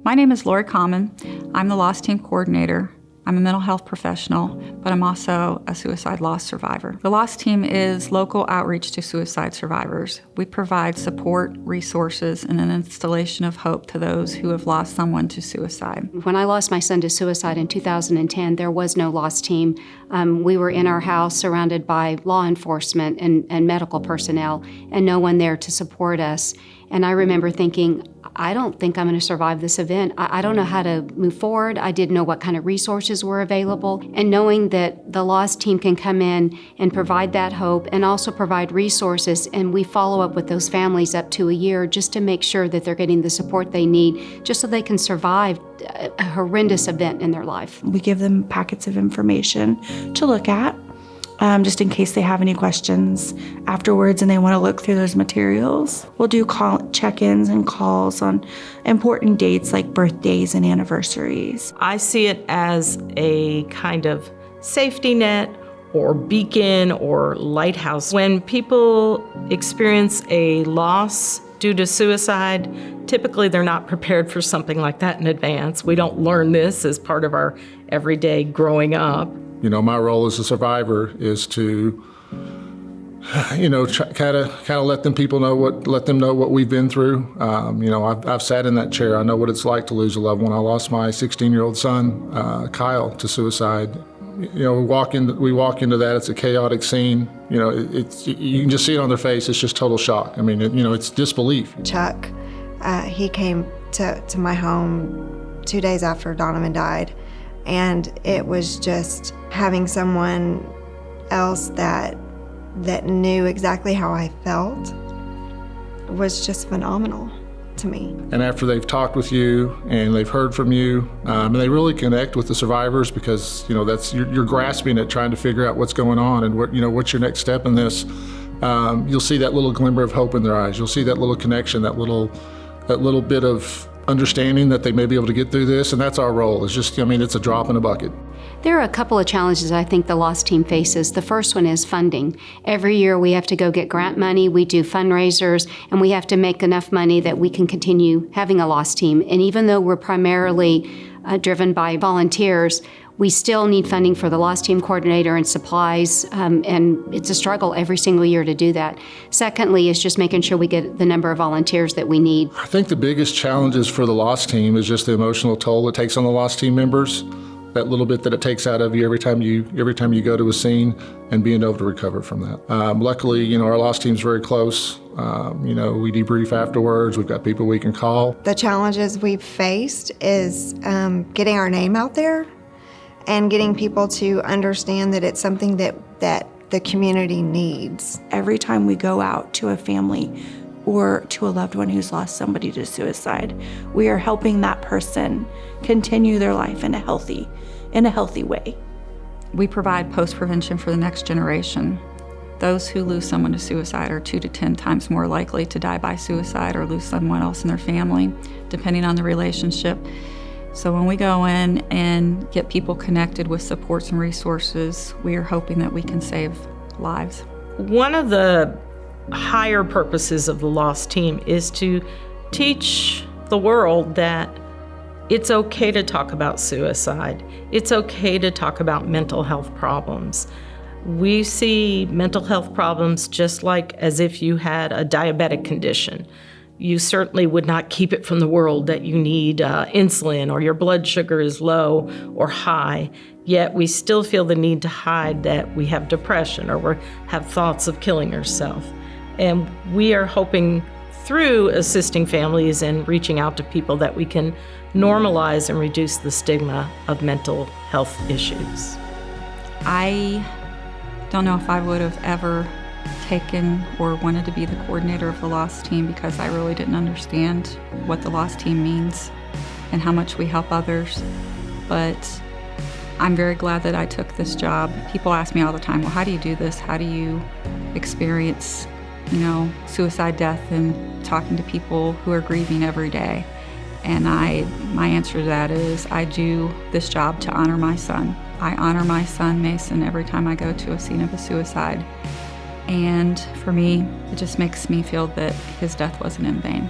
My name is Lori Common. I'm the Lost Team Coordinator. I'm a mental health professional, but I'm also a suicide loss survivor. The Lost Team is local outreach to suicide survivors. We provide support, resources, and an installation of hope to those who have lost someone to suicide. When I lost my son to suicide in 2010, there was no Lost Team. We were in our house surrounded by law enforcement and medical personnel, and no one there to support us. And I remember thinking, I don't think I'm going to survive this event. I don't know how to move forward. I didn't know what kind of resources were available. And knowing that the Lost Team can come in and provide that hope and also provide resources, and we follow up with those families up to a year just to make sure that they're getting the support they need just so they can survive a horrendous event in their life. We give them packets of information to look at. Just in case they have any questions afterwards and they want to look through those materials. We'll do check-ins and calls on important dates like birthdays and anniversaries. I see it as a kind of safety net or beacon or lighthouse. When people experience a loss due to suicide, typically they're not prepared for something like that in advance. We don't learn this as part of our everyday growing up. You know, my role as a survivor is to, kind of let them know what we've been through. I've sat in that chair. I know what it's like to lose a loved one. I lost my 16-year-old son, Kyle, to suicide. We walk into that. It's a chaotic scene. You can just see it on their face. It's just total shock. I mean, it's disbelief. Chuck, he came to my home 2 days after Donovan died. And it was just having someone else that knew exactly how I felt was just phenomenal to me. And after they've talked with you and they've heard from you, and they really connect with the survivors because that's you're grasping at trying to figure out what's going on and what's your next step in this. You'll see that little glimmer of hope in their eyes. You'll see that little connection, that little bit of understanding that they may be able to get through this, and that's our role. It's just, it's a drop in a bucket. There are a couple of challenges I think the Lost Team faces. The first one is funding. Every year we have to go get grant money, we do fundraisers, and we have to make enough money that we can continue having a Lost Team. And even though we're primarily driven by volunteers, we still need funding for the Lost Team Coordinator and supplies, and it's a struggle every single year to do that. Secondly is just making sure we get the number of volunteers that we need. I think the biggest challenges for the Lost Team is just the emotional toll it takes on the Lost Team members, that little bit that it takes out of you every time you go to a scene, and being able to recover from that. Luckily, our Lost Team's very close. We debrief afterwards. We've got people we can call. The challenges we've faced is getting our name out there and getting people to understand that it's something that the community needs. Every time we go out to a family or to a loved one who's lost somebody to suicide, we are helping that person continue their life in a healthy way. We provide post-prevention for the next generation. Those who lose someone to suicide are 2 to 10 times more likely to die by suicide or lose someone else in their family, depending on the relationship. So when we go in and get people connected with supports and resources, we are hoping that we can save lives. One of the higher purposes of the Lost Team is to teach the world that it's okay to talk about suicide. It's okay to talk about mental health problems. We see mental health problems just like as if you had a diabetic condition. You certainly would not keep it from the world that you need insulin or your blood sugar is low or high, yet we still feel the need to hide that we have depression or we have thoughts of killing ourselves. And we are hoping through assisting families and reaching out to people that we can normalize and reduce the stigma of mental health issues. I don't know if I would have ever taken or wanted to be the coordinator of the Lost Team because I really didn't understand what the Lost Team means and how much we help others. But I'm very glad that I took this job. People ask me all the time, well, how do you do this? How do you experience, suicide, death, and talking to people who are grieving every day? And my answer to that is I do this job to honor my son. I honor my son, Mason, every time I go to a scene of a suicide. And for me, it just makes me feel that his death wasn't in vain.